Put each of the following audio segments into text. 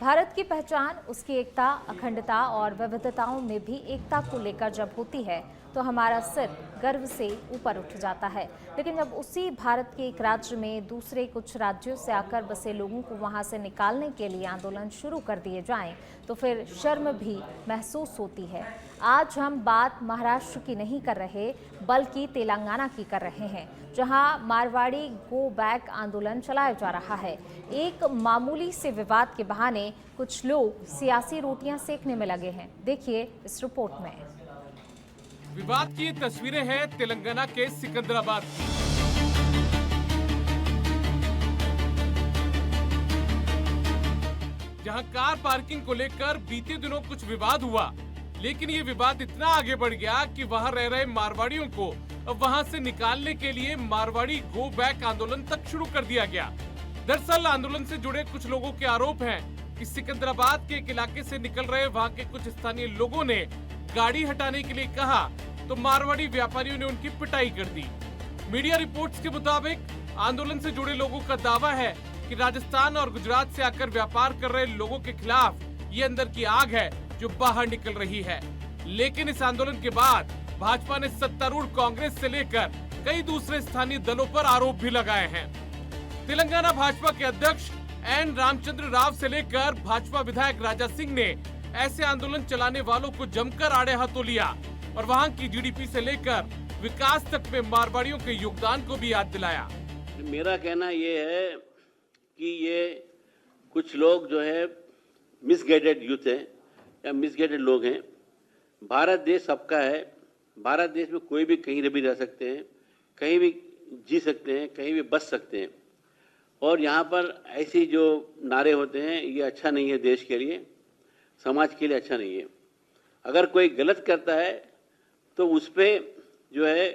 भारत की पहचान उसकी एकता, अखंडता और विविधताओं में भी एकता को लेकर जब होती है तो हमारा सिर गर्व से ऊपर उठ जाता है। लेकिन जब उसी भारत के एक राज्य में दूसरे कुछ राज्यों से आकर बसे लोगों को वहां से निकालने के लिए आंदोलन शुरू कर दिए जाएं, तो फिर शर्म भी महसूस होती है। आज हम बात महाराष्ट्र की नहीं कर रहे, बल्कि तेलंगाना की कर रहे हैं, जहां मारवाड़ी गो बैक आंदोलन चलाया जा रहा है। एक मामूली से विवाद के बहाने कुछ लोग सियासी रोटियां सेकने में लगे हैं। देखिए इस रिपोर्ट में। विवाद की तस्वीरें हैं तेलंगाना के सिकंदराबाद की। जहां कार पार्किंग को लेकर बीते दिनों कुछ विवाद हुआ, लेकिन ये विवाद इतना आगे बढ़ गया कि वहां रह रहे मारवाड़ियों को अब वहां से निकालने के लिए मारवाड़ी गो बैक आंदोलन तक शुरू कर दिया गया। दरअसल आंदोलन से जुड़े कुछ लोगों के आरोप हैं कि सिकंदराबाद के एक इलाके से निकल रहे वहां के कुछ स्थानीय लोगों ने गाड़ी हटाने के लिए कहा तो मारवाड़ी व्यापारियों ने उनकी पिटाई कर दी। मीडिया रिपोर्ट्स के मुताबिक आंदोलन से जुड़े लोगों का दावा है कि राजस्थान और गुजरात से आकर व्यापार कर रहे लोगों के खिलाफ ये अंदर की आग है जो बाहर निकल रही है। लेकिन इस आंदोलन के बाद भाजपा ने सत्तारूढ़ कांग्रेस से लेकर कई दूसरे स्थानीय दलों पर आरोप भी लगाए हैं। तेलंगाना भाजपा के अध्यक्ष एन रामचंद्र राव से लेकर भाजपा विधायक राजा सिंह ने ऐसे आंदोलन चलाने वालों को जमकर आड़े हाथों लिया और वहां की जीडीपी से लेकर विकास तक में मारवाड़ियों के योगदान को भी याद दिलाया। मेरा कहना ये है कि ये कुछ लोग जो है मिसगाइडेड यूथ है या मिसगाइडेड लोग हैं। भारत देश सबका है। भारत देश में कोई भी कहीं भी रह सकते हैं, कहीं भी जी सकते हैं, कहीं भी बच सकते हैं। और यहाँ पर ऐसी जो नारे होते हैं ये अच्छा नहीं है, देश के लिए, समाज के लिए अच्छा नहीं है। अगर कोई गलत करता है तो उस पर जो है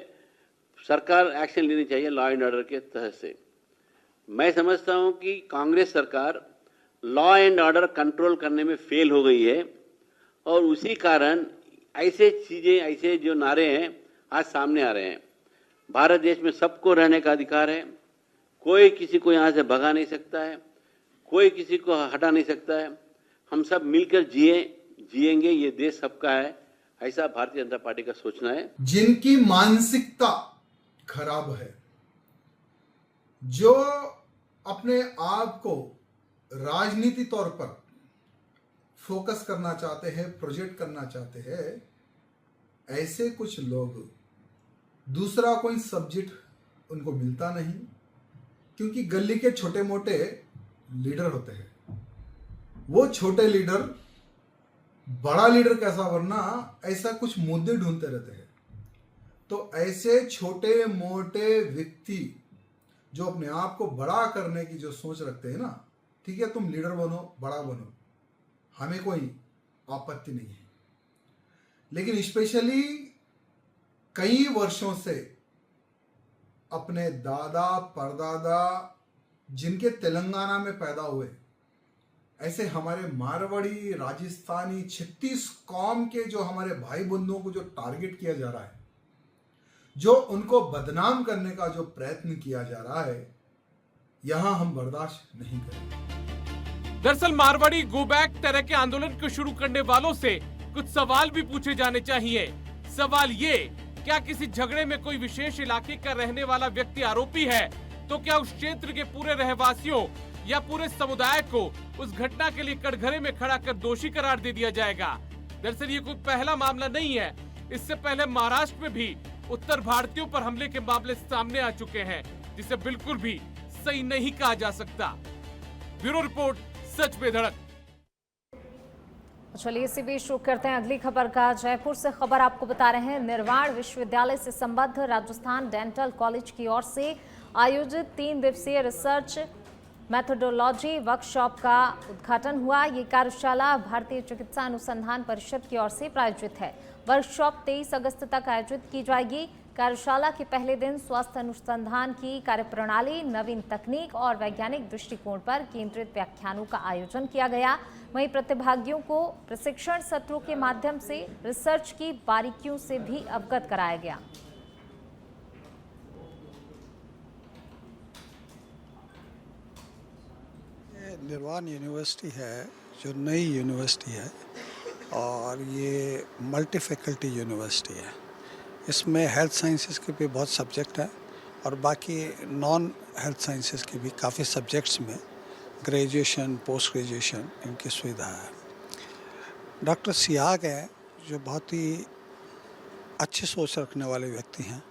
सरकार एक्शन लेनी चाहिए लॉ एंड ऑर्डर के तहत से। मैं समझता हूं कि कांग्रेस सरकार लॉ एंड ऑर्डर कंट्रोल करने में फेल हो गई है और उसी कारण ऐसे चीजें, ऐसे जो नारे हैं आज सामने आ रहे हैं। भारत देश में सबको रहने का अधिकार है, कोई किसी को यहाँ से भगा नहीं सकता है, कोई किसी को हटा नहीं सकता है। हम सब मिलकर जिएंगे, ये देश सबका है, ऐसा भारतीय जनता पार्टी का सोचना है। जिनकी मानसिकता खराब है, जो अपने आप को राजनीति तौर पर फोकस करना चाहते हैं, प्रोजेक्ट करना चाहते हैं, ऐसे कुछ लोग दूसरा कोई सब्जेक्ट उनको मिलता नहीं, क्योंकि गली के छोटे मोटे लीडर होते हैं। वो छोटे लीडर बड़ा लीडर कैसा बनना, ऐसा कुछ मुद्दे ढूंढते रहते हैं। तो ऐसे छोटे मोटे व्यक्ति जो अपने आप को बड़ा करने की जो सोच रखते हैं ना, ठीक है, तुम लीडर बनो, बड़ा बनो, हमें कोई आपत्ति नहीं है। लेकिन स्पेशली कई वर्षों से अपने दादा परदादा जिनके तेलंगाना में पैदा हुए, ऐसे हमारे मारवाड़ी, राजस्थानी, 36 कौम के जो हमारे भाई बंधुओं को जो टारगेट किया जा रहा है, जो उनको बदनाम करने का जो प्रयत्न किया जा रहा है, यहां हम बर्दाश्त नहीं करेंगे। दरअसल मारवाड़ी गो बैक तरह के आंदोलन को शुरू करने वालों से कुछ सवाल भी पूछे जाने चाहिए। सवाल ये, क्या किसी झगड़े में कोई विशेष इलाके का रहने वाला व्यक्ति आरोपी है तो क्या उस क्षेत्र के पूरे रहवासियों या पूरे समुदाय को उस घटना के लिए कटघरे में खड़ा कर दोषी करार दे दिया जाएगा? दरअसल ये कोई पहला मामला नहीं है। इससे पहले महाराष्ट्र में भी उत्तर भारतीयों पर हमले के मामले सामने आ चुके हैं, जिसे बिल्कुल भी सही नहीं कहा जा सकता। ब्यूरो रिपोर्ट, सच पे धड़क। चलिए इसी बीच शुरू करते हैं अगली खबर का। जयपुर से खबर आपको बता रहे हैं, निर्वाण विश्वविद्यालय से संबद्ध राजस्थान डेंटल कॉलेज की ओर से आयोजित 3 दिवसीय रिसर्च मेथोडोलॉजी वर्कशॉप का उद्घाटन हुआ। ये कार्यशाला भारतीय चिकित्सा अनुसंधान परिषद की ओर से प्रायोजित है। वर्कशॉप 23 अगस्त तक आयोजित की जाएगी। कार्यशाला के पहले दिन स्वास्थ्य अनुसंधान की कार्यप्रणाली, नवीन तकनीक और वैज्ञानिक दृष्टिकोण पर केंद्रित व्याख्यानों का आयोजन किया गया। वहीं प्रतिभागियों को प्रशिक्षण सत्रों के माध्यम से रिसर्च की बारीकियों से भी अवगत कराया गया। निर्वाण यूनिवर्सिटी है जो नई यूनिवर्सिटी है और ये मल्टी फैकल्टी यूनिवर्सिटी है। इसमें हेल्थ साइंसेस के भी बहुत सब्जेक्ट हैं और बाकी नॉन हेल्थ साइंसेस के भी काफ़ी सब्जेक्ट्स में ग्रेजुएशन पोस्ट ग्रेजुएशन इनकी सुविधा है। डॉक्टर सियाग हैं जो बहुत ही अच्छी सोच रखने वाले व्यक्ति हैं।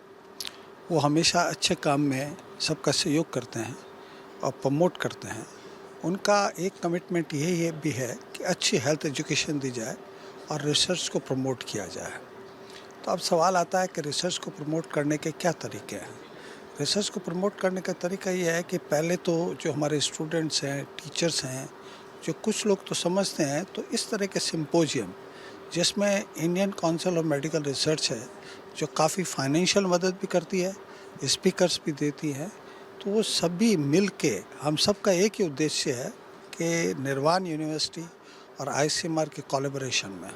वो हमेशा अच्छे काम में सबका सहयोग करते हैं और प्रमोट करते हैं। उनका एक कमिटमेंट यही भी है कि अच्छी हेल्थ एजुकेशन दी जाए और रिसर्च को प्रमोट किया जाए। तो अब सवाल आता है कि रिसर्च को प्रमोट करने के क्या तरीके हैं। रिसर्च को प्रमोट करने का तरीका ये है कि पहले तो जो हमारे स्टूडेंट्स हैं, टीचर्स हैं, जो कुछ लोग तो समझते हैं, तो इस तरह के सिम्पोजियम जिसमें Indian council of medical research है जो काफ़ी फाइनेंशियल मदद भी करती है, स्पीकर्स भी देती है, तो वो सभी मिल के हम सब का एक ही उद्देश्य है कि निर्वाण यूनिवर्सिटी और ICMR के कोलैबोरेशन में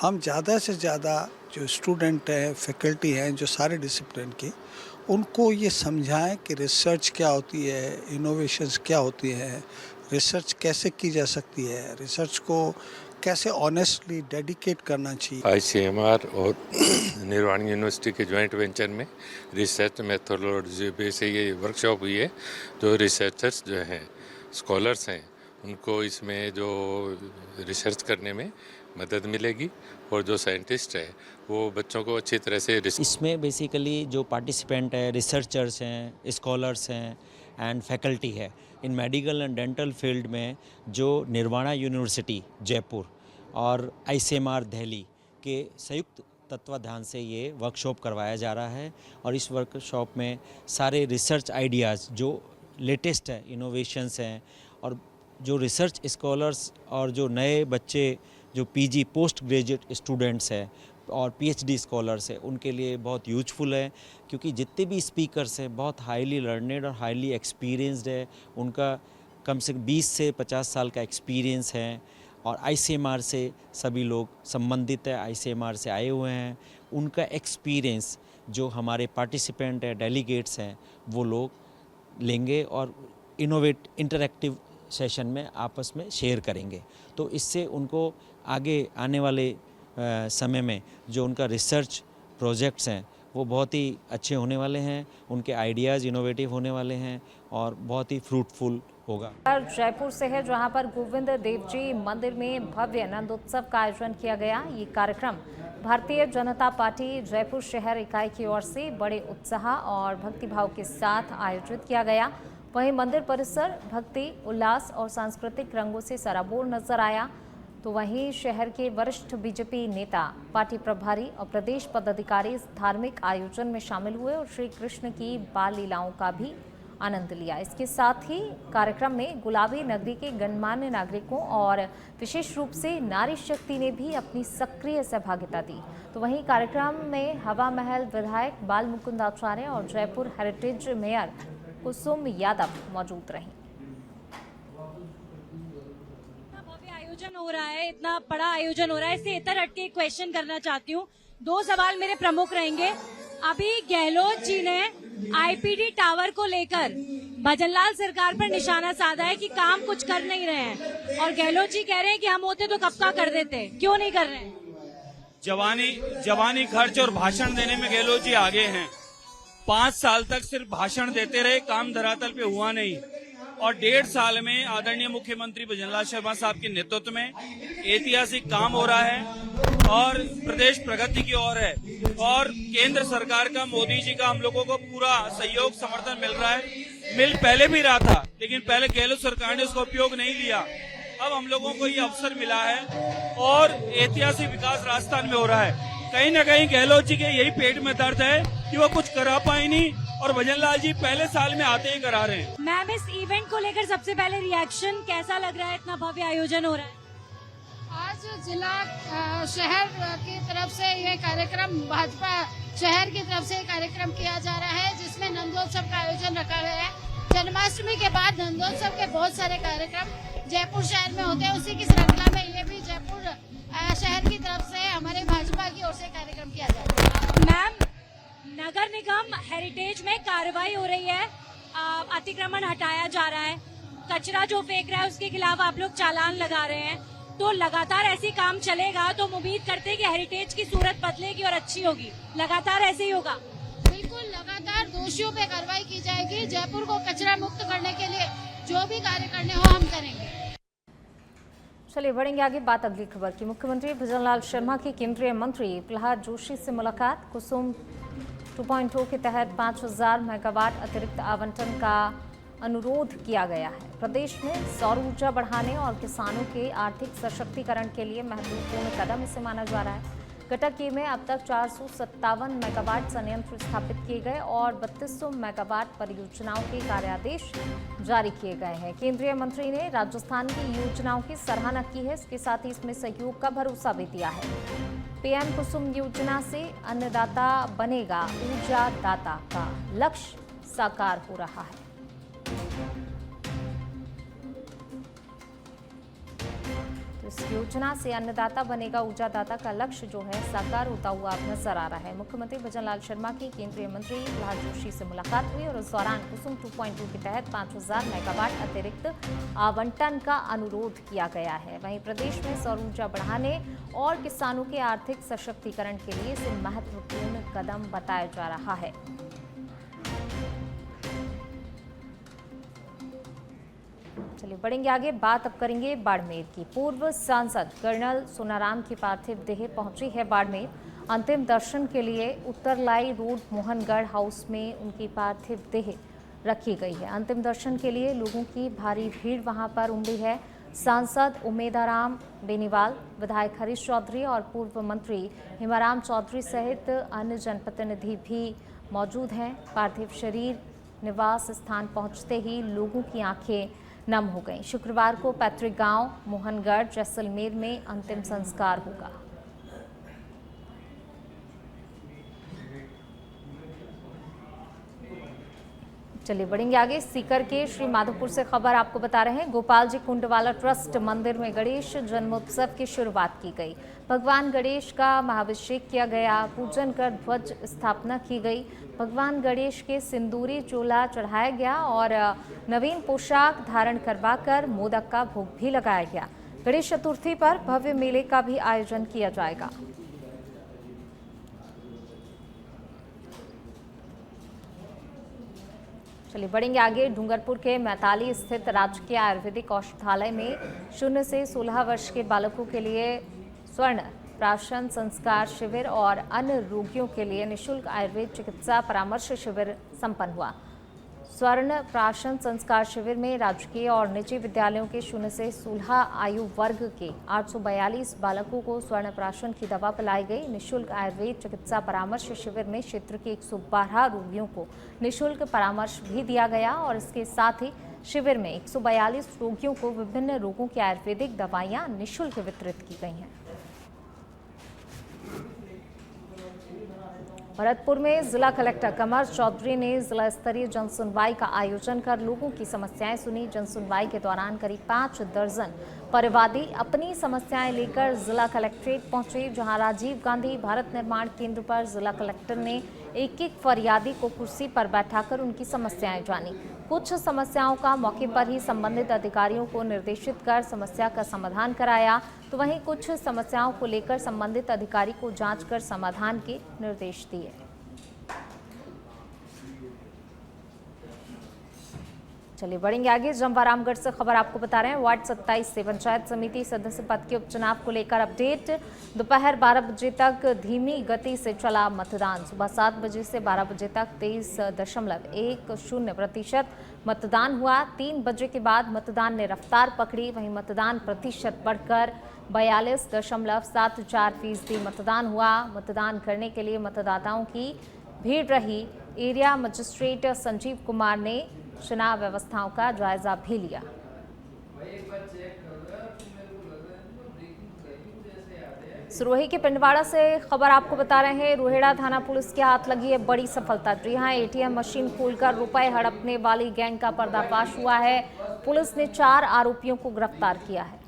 हम ज़्यादा से ज़्यादा जो स्टूडेंट हैं, फैकल्टी हैं, जो सारे डिसिप्लिन की, उनको ये समझाएं कि रिसर्च क्या होती है, इनोवेशंस क्या होती हैं, रिसर्च कैसे की जा सकती है, रिसर्च को कैसे ऑनेस्टली डेडिकेट करना चाहिए। ICMR और निर्वाण यूनिवर्सिटी के जॉइंट वेंचर में रिसर्च मेथोडोलॉजी पे से ये वर्कशॉप हुई है। जो रिसर्चर्स जो हैं, स्कॉलर्स हैं, उनको इसमें जो रिसर्च करने में मदद मिलेगी और जो साइंटिस्ट है वो बच्चों को अच्छी तरह से इसमें बेसिकली जो पार्टिसिपेंट है, रिसर्चर्स हैं, स्कॉलर्स हैं एंड फैकल्टी है इन मेडिकल एंड डेंटल फील्ड में जो निर्वाणा यूनिवर्सिटी जयपुर और ICMR दिल्ली के संयुक्त तत्वाधान से ये वर्कशॉप करवाया जा रहा है। और इस वर्कशॉप में सारे रिसर्च आइडियाज़ जो लेटेस्ट है, इनोवेशंस हैं, और जो रिसर्च स्कॉलर्स और जो नए बच्चे जो PG पोस्ट ग्रेजुएट स्टूडेंट्स हैं और PhD स्कॉलर्स हैं, उनके लिए बहुत यूजफुल है, क्योंकि जितने भी स्पीकर्स हैं बहुत हाईली लर्नेड और हाईली एक्सपीरियंस्ड है। उनका कम से कम 20 से 50 साल का एक्सपीरियंस है और ICMR से सभी लोग संबंधित है, ICMR से आए हुए हैं। उनका एक्सपीरियंस जो हमारे पार्टिसिपेंट हैं, डेलीगेट्स हैं, वो लोग लेंगे और इंटरैक्टिव सेशन में आपस में शेयर करेंगे। तो इससे उनको आगे आने वाले समय में जो उनका रिसर्च प्रोजेक्ट्स हैं वो बहुत ही अच्छे होने वाले हैं, उनके आइडियाज़ इनोवेटिव होने वाले हैं और बहुत ही फ्रूटफुल होगा। जयपुर से है जहां पर गोविंद देव जी मंदिर में भव्य नंदोत्सव का आयोजन किया गया। ये कार्यक्रम भारतीय जनता पार्टी जयपुर शहर इकाई की ओर से बड़े उत्साह और भक्तिभाव के साथ आयोजित किया गया। वहीं मंदिर परिसर भक्ति, उल्लास और सांस्कृतिक रंगों से सराबोर नजर आया। तो वहीं शहर के वरिष्ठ बीजेपी नेता, पार्टी प्रभारी और प्रदेश पदाधिकारी इस धार्मिक आयोजन में शामिल हुए और श्री कृष्ण की बाल लीलाओं का भी आनंद लिया। इसके साथ ही कार्यक्रम में गुलाबी नगरी के गणमान्य नागरिकों और विशेष रूप से नारी शक्ति ने भी अपनी सक्रिय सहभागिता दी। तो वहीं कार्यक्रम में हवा महल विधायक बाल मुकुंद आचार्य और जयपुर हेरिटेज मेयर कुसुम यादव मौजूद रहीं। आयोजन हो रहा है, इतना बड़ा आयोजन हो रहा है, इससे इतर हटके क्वेश्चन करना चाहती हूँ। 2 सवाल मेरे प्रमुख रहेंगे। अभी गहलोत जी ने IPD टावर को लेकर भजनलाल सरकार पर निशाना साधा है कि काम कुछ कर नहीं रहे हैं, और गहलोत जी कह रहे हैं कि हम होते तो कब का कर देते, क्यों नहीं कर रहे हैं? जवानी खर्च और भाषण देने में गहलोत जी आगे हैं। 5 साल तक सिर्फ भाषण देते रहे, काम धरातल पे हुआ नहीं। और 1.5 साल में आदरणीय मुख्यमंत्री भजनलाल शर्मा साहब के नेतृत्व में ऐतिहासिक काम हो रहा है और प्रदेश प्रगति की ओर है। और केंद्र सरकार का, मोदी जी का हम लोगों को पूरा सहयोग समर्थन मिल रहा है। मिल पहले भी रहा था, लेकिन पहले गहलोत सरकार ने उसका उपयोग नहीं लिया। अब हम लोगों को ये अवसर मिला है और ऐतिहासिक विकास राजस्थान में हो रहा है। कहीं न कहीं गहलोत जी के यही पेट में दर्द है कि वो कुछ करा पाए नहीं, और भजनलाल जी पहले साल में आते ही करा रहे हैं। मैम, इस इवेंट को लेकर सबसे पहले रिएक्शन कैसा लग रहा है? इतना भव्य आयोजन हो रहा है। आज जिला शहर की तरफ से ये कार्यक्रम, भाजपा शहर की तरफ से कार्यक्रम किया जा रहा है, जिसमें नंदोत्सव का आयोजन रखा गया है। जन्माष्टमी के बाद नंदोत्सव के बहुत सारे कार्यक्रम जयपुर शहर में होते हैं। उसी की श्रृंखला में ये भी जयपुर शहर की तरफ से हमारे भाजपा की ओर से कार्यक्रम किया जा रहा है। मैम, नगर निगम हेरिटेज में कार्रवाई हो रही है, अतिक्रमण हटाया जा रहा है, कचरा जो फेंक रहा है उसके खिलाफ आप लोग चालान लगा रहे हैं, तो लगातार ऐसे काम चलेगा तो हम उम्मीद करते हैं कि हेरिटेज की सूरत बदलेगी और अच्छी होगी। लगातार ऐसे ही होगा। बिल्कुल, लगातार दोषियों पे कार्रवाई की जाएगी। जयपुर को कचरा मुक्त करने के लिए जो भी कार्य करने हो हम करेंगे। चलिए बढ़ेंगे आगे, बात अगली खबर की। मुख्यमंत्री भजनलाल शर्मा की केंद्रीय मंत्री प्रहलाद जोशी से मुलाकात। कुसुम 2.0 के तहत 5000 मेगावाट अतिरिक्त आवंटन का अनुरोध किया गया है। प्रदेश में सौर ऊर्जा बढ़ाने और किसानों के आर्थिक सशक्तिकरण के लिए महत्वपूर्ण कदम इसे माना जा रहा है। कटकी में अब तक 457 मेगावाट संयंत्र स्थापित किए गए और 3200 मेगावाट परियोजनाओं के कार्यादेश जारी किए गए हैं। केंद्रीय मंत्री ने राजस्थान की योजनाओं की सराहना की है, इसके साथ ही इसमें सहयोग का भरोसा भी दिया है। पीएम कुसुम योजना से अन्नदाता बनेगा ऊर्जा दाता का लक्ष्य साकार हो रहा है। तो इस योजना से अन्नदाता बनेगा ऊर्जादाता का लक्ष्य जो है साकार होता हुआ अब नजर आ रहा है। मुख्यमंत्री भजनलाल शर्मा की केंद्रीय मंत्री प्रहलाद जोशी से मुलाकात हुई और इस दौरान कुसुम 2.2 के तहत 5000 मेगावाट अतिरिक्त आवंटन का अनुरोध किया गया है। वहीं प्रदेश में सौर ऊर्जा बढ़ाने और किसानों के आर्थिक सशक्तिकरण के लिए इसे महत्वपूर्ण कदम बताया जा रहा है। चलिए बढ़ेंगे आगे, बात अब करेंगे बाड़मेर की। पूर्व सांसद कर्नल सोनाराम की पार्थिव देह पहुंची है बाड़मेर। अंतिम दर्शन के लिए उत्तरलाई रोड मोहनगढ़ हाउस में उनकी पार्थिव देह रखी गई है। अंतिम दर्शन के लिए लोगों की भारी भीड़ वहां पर उमड़ी है। सांसद उमेदाराम बेनीवाल, विधायक हरीश चौधरी और पूर्व मंत्री हिमाराम चौधरी सहित अन्य जनप्रतिनिधि भी मौजूद हैं। पार्थिव शरीर निवास स्थान पहुंचते ही लोगों की आंखें नम हो गई। शुक्रवार को पैतृक गांव मोहनगढ़ जैसलमेर में अंतिम संस्कार होगा। चलिए बढ़ेंगे आगे, सीकर के श्री माधोपुर से खबर आपको बता रहे हैं। गोपाल जी कुंडवाला ट्रस्ट मंदिर में गणेश जन्मोत्सव की शुरुआत की गई। भगवान गणेश का महाभिषेक किया गया, पूजन कर ध्वज स्थापना की गई। भगवान गणेश के सिंदूरी चोला चढ़ाया गया और नवीन पोशाक धारण करवाकर मोदक का भोग भी लगाया गया। गणेश चतुर्थी पर भव्य मेले का भी आयोजन किया जाएगा। चलिए बढ़ेंगे आगे, डूंगरपुर के मैताली स्थित राजकीय आयुर्वेदिक औषधालय में 0 से 16 वर्ष के बालकों के लिए स्वर्ण प्राशन संस्कार शिविर और अन्य रोगियों के लिए निःशुल्क आयुर्वेद चिकित्सा परामर्श शिविर संपन्न हुआ। स्वर्ण प्राशन संस्कार शिविर में राजकीय और निजी विद्यालयों के 0 से 16 आयु वर्ग के 842 बालकों को स्वर्ण प्राशन की दवा पिलाई गई। निःशुल्क आयुर्वेद चिकित्सा परामर्श शिविर में क्षेत्र के 112 रोगियों को निःशुल्क परामर्श भी दिया गया और इसके साथ ही शिविर में 142 रोगियों को विभिन्न रोगों की आयुर्वेदिक दवाइयां निःशुल्क वितरित की गई हैं। भरतपुर में जिला कलेक्टर कमर चौधरी ने जिला स्तरीय जनसुनवाई का आयोजन कर लोगों की समस्याएं सुनी। जनसुनवाई के दौरान करीब 5 दर्जन परिवादी अपनी समस्याएं लेकर जिला कलेक्ट्रेट पहुंचे, जहां राजीव गांधी भारत निर्माण केंद्र पर जिला कलेक्टर ने एक-एक फरियादी को कुर्सी पर बैठाकर उनकी समस्याएं जानी। कुछ समस्याओं का मौके पर ही संबंधित अधिकारियों को निर्देशित कर समस्या का समाधान कराया, तो वहीं कुछ समस्याओं को लेकर संबंधित अधिकारी को जांच कर समाधान के निर्देश दिए। चलिए बढ़ेंगे आगे, जमवारामगढ़ से खबर आपको बता रहे हैं। वार्ड 27 से पंचायत समिति सदस्य पद के उपचुनाव को लेकर अपडेट। दोपहर 12 बजे तक धीमी गति से चला मतदान। सुबह 7 बजे से 12 बजे तक 23.10% मतदान हुआ। 3 बजे के बाद मतदान ने रफ्तार पकड़ी। वहीं मतदान प्रतिशत बढ़कर 42.74% मतदान हुआ। मतदान करने के लिए मतदाताओं की भीड़ रही। एरिया मजिस्ट्रेट संजीव कुमार ने चुनाव व्यवस्थाओं का जायजा भी लिया। सिरोही के पिंडवाड़ा से खबर आपको बता रहे हैं। रोहिड़ा थाना पुलिस के हाथ लगी है बड़ी सफलता। जी हां, एटीएम मशीन खोलकर रुपए हड़पने वाली गैंग का पर्दाफाश हुआ है। पुलिस ने 4 आरोपियों को गिरफ्तार किया है।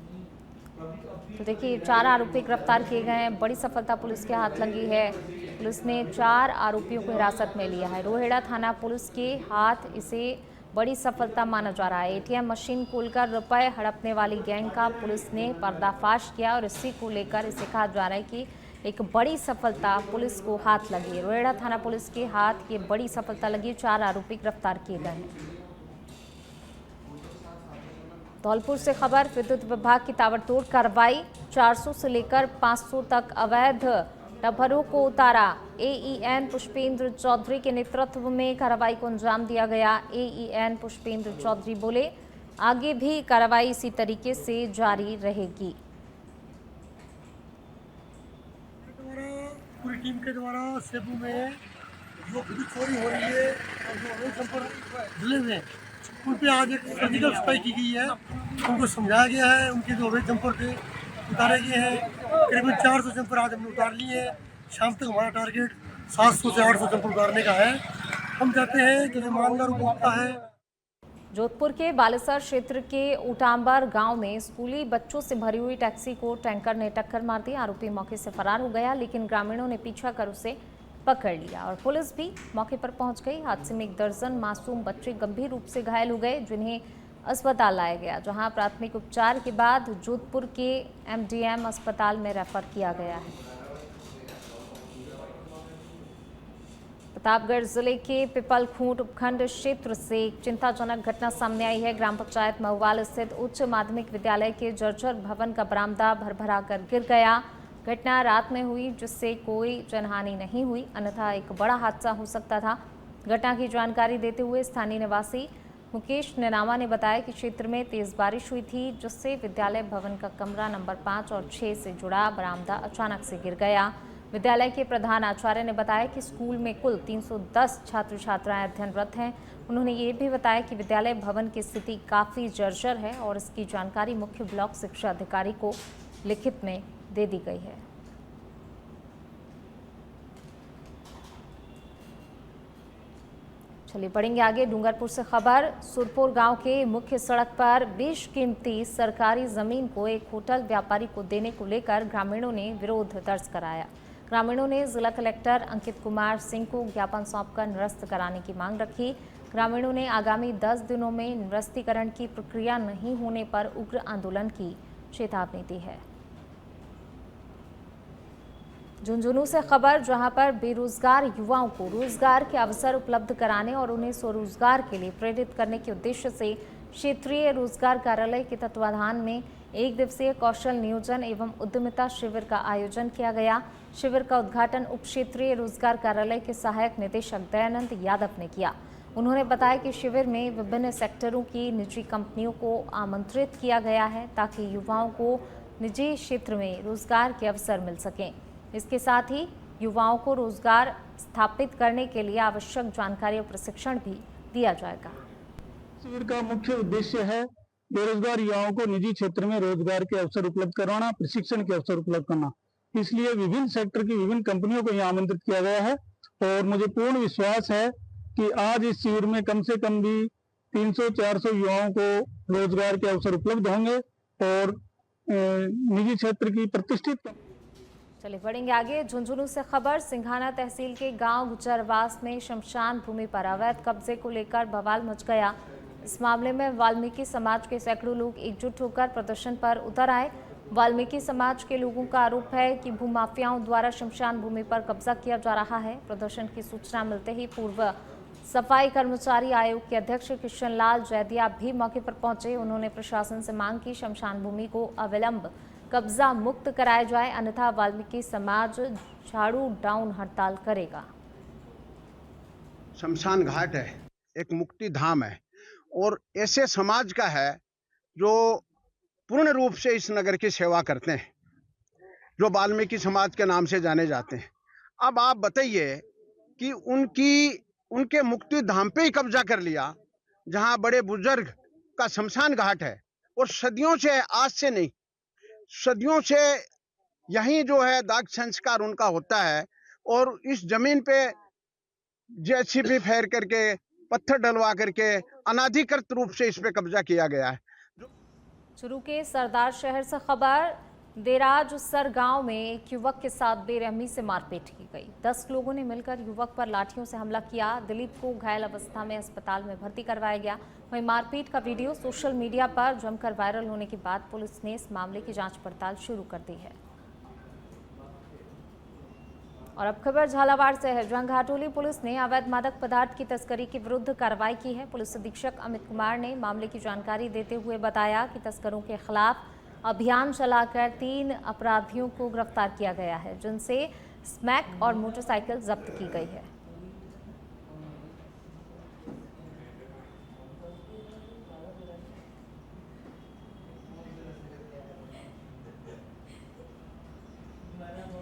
तो देखिए 4 आरोपी गिरफ्तार किए गए हैं। बड़ी सफलता पुलिस के हाथ लगी है। पुलिस ने 4 आरोपियों को हिरासत में लिया है। रोहिड़ा थाना पुलिस के हाथ इसे बड़ी सफलता माना जा रहा है। एटीएम मशीन खोलकर रुपए हड़पने वाली गैंग का पुलिस ने पर्दाफाश किया और इसी को लेकर इसे कहा जा रहा है कि एक बड़ी सफलता पुलिस को हाथ लगी। रोएड़ा थाना पुलिस के हाथ ये बड़ी सफलता लगी। 4 आरोपी गिरफ्तार किए गए हैं। धौलपुर से खबर, विद्युत विभाग की ताबड़तोड़ कार्रवाई। 400 से लेकर 500 तक अवैध डब्बरों को उतारा। एईएन पुष्पेंद्र चौधरी के नेतृत्व में कार्रवाई को अंजाम दिया गया। एईएन पुष्पेंद्र चौधरी बोले, आगे भी कार्रवाई इसी तरीके से जारी रहेगी। पूरी टीम के द्वारा सेबू में जो भी चोरी हो रही है और जो अवैध संपर्क जिले में उन पर आज एक सर्जिकल स्ट्राइक की गई है। उनको समझाया गया है, उनके जो अवैध संपर्क उतारे गए हैं। करीबन 400 जंपर आज हमने उतार लिए हैं। शाम तक हमारा टारगेट 700 से 800 जंपर उतारने का है। हम चाहते हैं कि जो ईमानदार उपभोक्ता है। जोधपुर के बालेसर क्षेत्र के उटांबर गांव में स्कूली बच्चों से भरी हुई टैक्सी को टैंकर ने टक्कर मार दी। आरोपी मौके से फरार हो गया, लेकिन ग्रामीणों ने पीछा कर उसे पकड़ लिया और पुलिस भी मौके पर पहुंच गई। हादसे में 1 दर्जन मासूम बच्चे गंभीर रूप से घायल हो गए, जिन्हें अस्पताल लाया गया, जहां प्राथमिक उपचार के बाद जोधपुर के एमडीएम अस्पताल में रेफर किया गया है। प्रतापगढ़ जिले के पिपलखूंट उपखंड क्षेत्र से एक चिंताजनक घटना सामने आई है। ग्राम पंचायत महुवाल स्थित उच्च माध्यमिक विद्यालय के जर्जर भवन का बरामदा भरभरा कर गिर गया। घटना रात में हुई, जिससे कोई जनहानि नहीं हुई, अन्यथा एक बड़ा हादसा हो सकता था। घटना की जानकारी देते हुए स्थानीय निवासी मुकेश नेनामा ने बताया कि क्षेत्र में तेज बारिश हुई थी, जिससे विद्यालय भवन का कमरा नंबर 5 और 6 से जुड़ा बरामदा अचानक से गिर गया। विद्यालय के प्रधान आचार्य ने बताया कि स्कूल में कुल 310 छात्र छात्राएं अध्ययनरत हैं। उन्होंने ये भी बताया कि विद्यालय भवन की स्थिति काफ़ी जर्जर है और इसकी जानकारी मुख्य ब्लॉक शिक्षा अधिकारी को लिखित में दे दी गई है। चलिए बढ़ेंगे आगे। डूंगरपुर से खबर, सुरपुर गांव के मुख्य सड़क पर बेशकीमती सरकारी जमीन को एक होटल व्यापारी को देने को लेकर ग्रामीणों ने विरोध दर्ज कराया। ग्रामीणों ने जिला कलेक्टर अंकित कुमार सिंह को ज्ञापन सौंपकर निरस्त कराने की मांग रखी। ग्रामीणों ने आगामी 10 दिनों में निरस्तीकरण की प्रक्रिया नहीं होने पर उग्र आंदोलन की चेतावनी दी है। झुंझुनू से खबर, जहां पर बेरोजगार युवाओं को रोजगार के अवसर उपलब्ध कराने और उन्हें स्वरोजगार के लिए प्रेरित करने के उद्देश्य से क्षेत्रीय रोजगार कार्यालय के तत्वाधान में 1 दिवसीय कौशल नियोजन एवं उद्यमिता शिविर का आयोजन किया गया। शिविर का उद्घाटन उप क्षेत्रीय रोजगार कार्यालय के सहायक निदेशक दयानंद यादव ने किया। उन्होंने बताया कि शिविर में विभिन्न सेक्टरों की निजी कंपनियों को आमंत्रित किया गया है, ताकि युवाओं को निजी क्षेत्र में रोजगार के अवसर मिल सकें। इसके साथ ही युवाओं को रोजगार स्थापित करने के लिए आवश्यक जानकारी और प्रशिक्षण भी दिया जाएगा। शिविर का मुख्य उद्देश्य है बेरोजगार युवाओं को निजी क्षेत्र में रोजगार के अवसर उपलब्ध करवाना, प्रशिक्षण के अवसर उपलब्ध करना। इसलिए विभिन्न सेक्टर की विभिन्न कंपनियों को यहाँ आमंत्रित किया गया है और मुझे पूर्ण विश्वास है कि आज इस शिविर में कम से कम भी 300-400 युवाओं को रोजगार के अवसर उपलब्ध होंगे और निजी क्षेत्र की प्रतिष्ठित। चलिए बढ़ेंगे आगे। झुंझुनू से खबर, सिंघाना तहसील के गांव गुजरवास में शमशान भूमि पर अवैध कब्जे को लेकर बवाल मच गया। इस मामले में वाल्मीकि समाज के सैकड़ों लोग एकजुट होकर प्रदर्शन पर उतर आए। वाल्मीकि समाज के लोगों का आरोप है कि भूमाफियाओं द्वारा शमशान भूमि पर कब्जा किया जा रहा है। प्रदर्शन की सूचना मिलते ही पूर्व सफाई कर्मचारी आयोग के अध्यक्ष किशन लाल जैदिया भी मौके पर पहुंचे। उन्होंने प्रशासन से मांग की शमशान भूमि को अविलंब कब्जा मुक्त कराया जाए, अन्यथा वाल्मीकि समाज झाड़ू डाउन हड़ताल करेगा। शमशान घाट है, एक मुक्ति धाम है और ऐसे समाज का है जो पूर्ण रूप से इस नगर की सेवा करते हैं, जो वाल्मीकि समाज के नाम से जाने जाते हैं। अब आप बताइए कि उनके मुक्ति धाम पे ही कब्जा कर लिया, जहां बड़े बुजुर्ग का शमशान घाट है और सदियों से, आज से नहीं, सदियों से यही जो है दाग संस्कार उनका होता है और इस जमीन पे जेसीबी फेर करके, पत्थर डलवा करके अनाधिकृत रूप से इस पे कब्जा किया गया है। चुरू के सरदार शहर से खबर, देराजसर गांव में एक युवक के साथ बेरहमी से मारपीट की गई। 10 लोगों ने मिलकर युवक पर लाठियों से हमला किया। दिलीप को घायल अवस्था में अस्पताल में भर्ती करवाया गया। वहीं मारपीट का वीडियो सोशल मीडिया पर जमकर वायरल होने के बाद पुलिस ने इस मामले की जांच पड़ताल शुरू कर दी है। और अब खबर झालावाड़ से है, जहां घाटोली पुलिस ने अवैध मादक पदार्थ की तस्करी के विरुद्ध कार्रवाई की है। पुलिस अधीक्षक अमित कुमार ने मामले की जानकारी देते हुए बताया कि तस्करों के खिलाफ अभियान चलाकर 3 अपराधियों को गिरफ्तार किया गया है, जिनसे स्मैक और मोटरसाइकिल जब्त की गई है।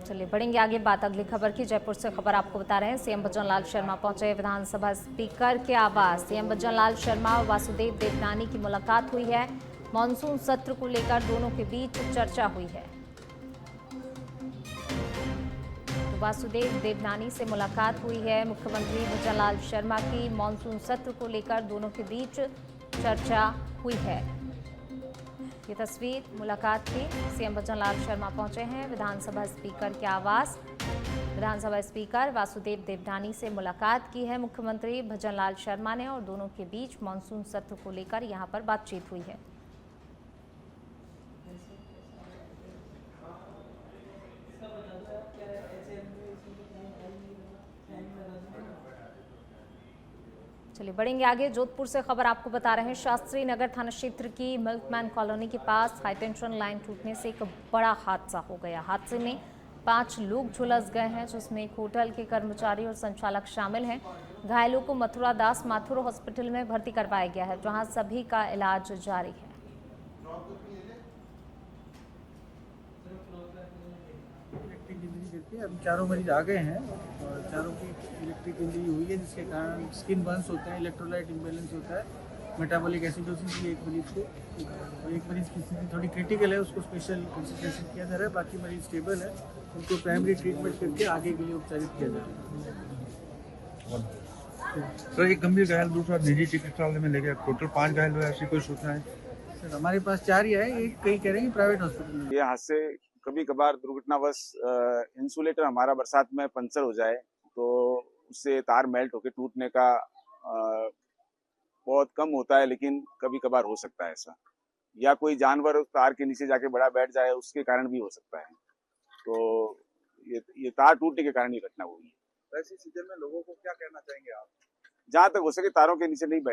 चलिए बढ़ेंगे आगे बात अगली खबर की। जयपुर से खबर आपको बता रहे हैं, सीएम भजनलाल शर्मा पहुंचे विधानसभा स्पीकर के आवास। सीएम भजनलाल शर्मा और वासुदेव देवनानी की मुलाकात हुई है। मॉनसून सत्र को लेकर दोनों के बीच चर्चा हुई है। तो वासुदेव देवनानी से मुलाकात हुई है मुख्यमंत्री भजनलाल शर्मा की। मॉनसून सत्र को लेकर दोनों के बीच चर्चा हुई है। ये तस्वीर मुलाकात की। सीएम भजनलाल शर्मा पहुंचे हैं विधानसभा स्पीकर के आवास। विधानसभा स्पीकर वासुदेव देवनानी से मुलाकात की है मुख्यमंत्री भजनलाल शर्मा ने, और दोनों के बीच मॉनसून सत्र को लेकर यहां पर बातचीत हुई है। चलिए बढ़ेंगे आगे। जोधपुर से खबर आपको बता रहे हैं, शास्त्री नगर थाना क्षेत्र की मिल्कमैन कॉलोनी के पास हाई टेंशन लाइन टूटने से एक बड़ा हादसा हो गया। हादसे में 5 लोग झुलस गए हैं, जिसमें एक होटल के कर्मचारी और संचालक शामिल हैं। घायलों को मथुरा दास माथुर हॉस्पिटल में भर्ती करवाया गया है, जहां सभी का इलाज जारी है। अब चारों मरीज आ गए हैं और चारों की इलेक्ट्रिक इंजरी हुई है, जिसके कारण स्किन बर्न्स होते हैं, इलेक्ट्रोलाइट इम्बैलेंस होता है, मेटाबॉलिक एसिडोसिस भी एक मरीज को, और एक मरीज की स्थिति थोड़ी क्रिटिकल है, उसको स्पेशल कंसल्टेशन किया जा रहा है। बाकी मरीज स्टेबल है, उनको प्राइमरी ट्रीटमेंट करके आगे के लिए उपचारित किया जा रहा है। सर एक गंभीर घायल, दूसरा निजी चिकित्सालय में ले गया, टोटल 5 घायल हुए, ऐसी कोई सूचना है? सर हमारे पास 4 ही है, एक कई कह रहे हैं प्राइवेट हॉस्पिटल में। ये हादसे कभी कभार दुर्घटनावश इंसुलेटर हमारा बरसात में पंचर हो जाए तो उससे तार मेल्ट होकर टूटने का बहुत कम होता है, लेकिन कभी कभार हो सकता है ऐसा, या कोई जानवर उस तार के नीचे जाके बड़ा बैठ जाए, उसके कारण भी हो सकता है। तो ये तार टूटने के कारण ये घटना हुई है। वैसे सीजन में लोगों को क्या कहना चाहेंगे आप? जहाँ तक हो सके तारों के नीचे नहीं बैठ